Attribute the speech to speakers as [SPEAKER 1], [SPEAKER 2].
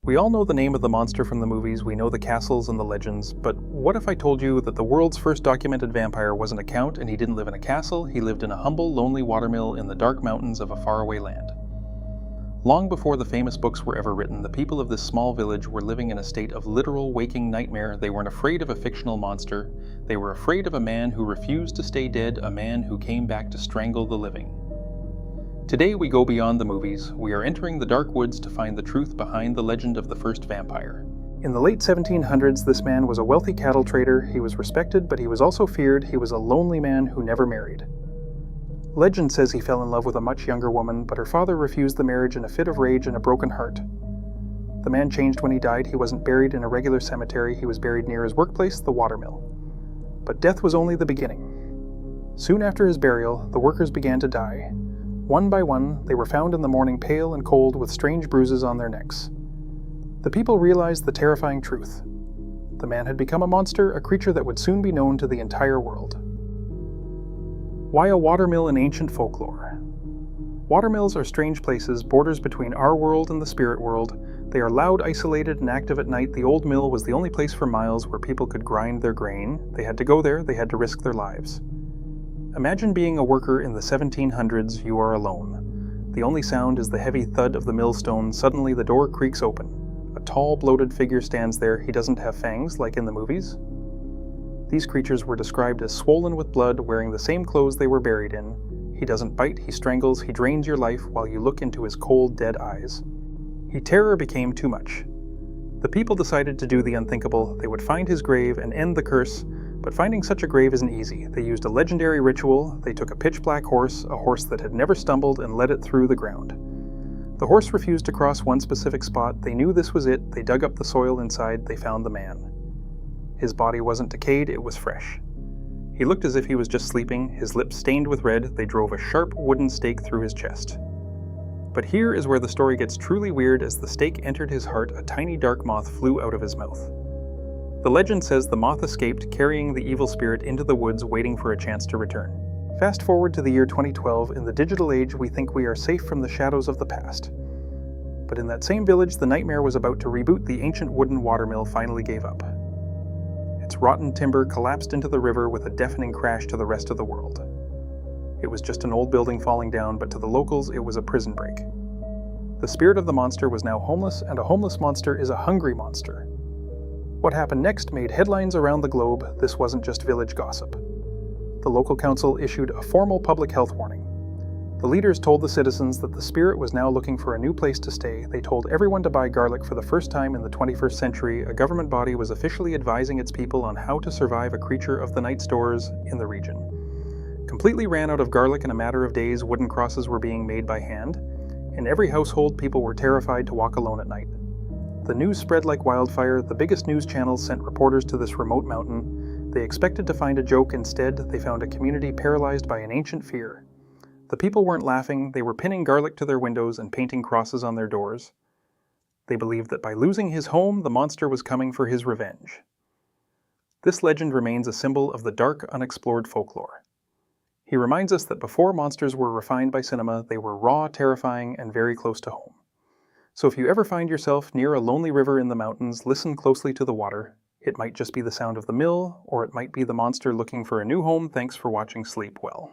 [SPEAKER 1] We all know the name of the monster from the movies, we know the castles and the legends, but what if I told you that the world's first documented vampire wasn't a count and he didn't live in a castle, he lived in a humble, lonely watermill in the dark mountains of a faraway land. Long before the famous books were ever written, the people of this small village were living in a state of literal waking nightmare. They weren't afraid of a fictional monster, they were afraid of a man who refused to stay dead, a man who came back to strangle the living. Today we go beyond the movies. We are entering the dark woods to find the truth behind the legend of the first vampire. In the late 1700s, this man was a wealthy cattle trader. He was respected, but he was also feared. He was a lonely man who never married. Legend says he fell in love with a much younger woman, but her father refused the marriage in a fit of rage and a broken heart. The man changed when he died. He wasn't buried in a regular cemetery. He was buried near his workplace, the watermill. But death was only the beginning. Soon after his burial, the workers began to die. One by one, they were found in the morning pale and cold with strange bruises on their necks. The people realized the terrifying truth. The man had become a monster, a creature that would soon be known to the entire world. Why a watermill in ancient folklore? Watermills are strange places, borders between our world and the spirit world. They are loud, isolated, and active at night. The old mill was the only place for miles where people could grind their grain. They had to go there, they had to risk their lives. Imagine being a worker in the 1700s. You are alone. The only sound is the heavy thud of the millstone. Suddenly the door creaks open. A tall, bloated figure stands there. He doesn't have fangs like in the movies. These creatures were described as swollen with blood, wearing the same clothes they were buried in. He doesn't bite, he strangles, he drains your life while you look into his cold, dead eyes. Terror became too much. The people decided to do the unthinkable. They would find his grave and end the curse. But finding such a grave isn't easy. They used a legendary ritual. They took a pitch-black horse, a horse that had never stumbled, and led it through the ground. The horse refused to cross one specific spot. They knew this was it. They dug up the soil inside. They found the man. His body wasn't decayed, it was fresh. He looked as if he was just sleeping, his lips stained with red. They drove a sharp wooden stake through his chest. But here is where the story gets truly weird. As the stake entered his heart, a tiny dark moth flew out of his mouth. The legend says the moth escaped, carrying the evil spirit into the woods, waiting for a chance to return. Fast forward to the year 2012, in the digital age we think we are safe from the shadows of the past. But in that same village, the nightmare was about to reboot. The ancient wooden watermill finally gave up. Its rotten timber collapsed into the river with a deafening crash to the rest of the world. It was just an old building falling down, but to the locals it was a prison break. The spirit of the monster was now homeless, and a homeless monster is a hungry monster. What happened next made headlines around the globe. This wasn't just village gossip. The local council issued a formal public health warning. The leaders told the citizens that the spirit was now looking for a new place to stay. They told everyone to buy garlic. For the first time in the 21st century, a government body was officially advising its people on how to survive a creature of the night stores in the region. Completely ran out of garlic in a matter of days. Wooden crosses were being made by hand. In every household, people were terrified to walk alone at night. The news spread like wildfire. The biggest news channels sent reporters to this remote mountain. They expected to find a joke. Instead, they found a community paralyzed by an ancient fear. The people weren't laughing. They were pinning garlic to their windows and painting crosses on their doors. They believed that by losing his home, the monster was coming for his revenge. This legend remains a symbol of the dark, unexplored folklore. He reminds us that before monsters were refined by cinema, they were raw, terrifying, and very close to home. So if you ever find yourself near a lonely river in the mountains, listen closely to the water. It might just be the sound of the mill, or it might be the monster looking for a new home. Thanks for watching. Sleep well.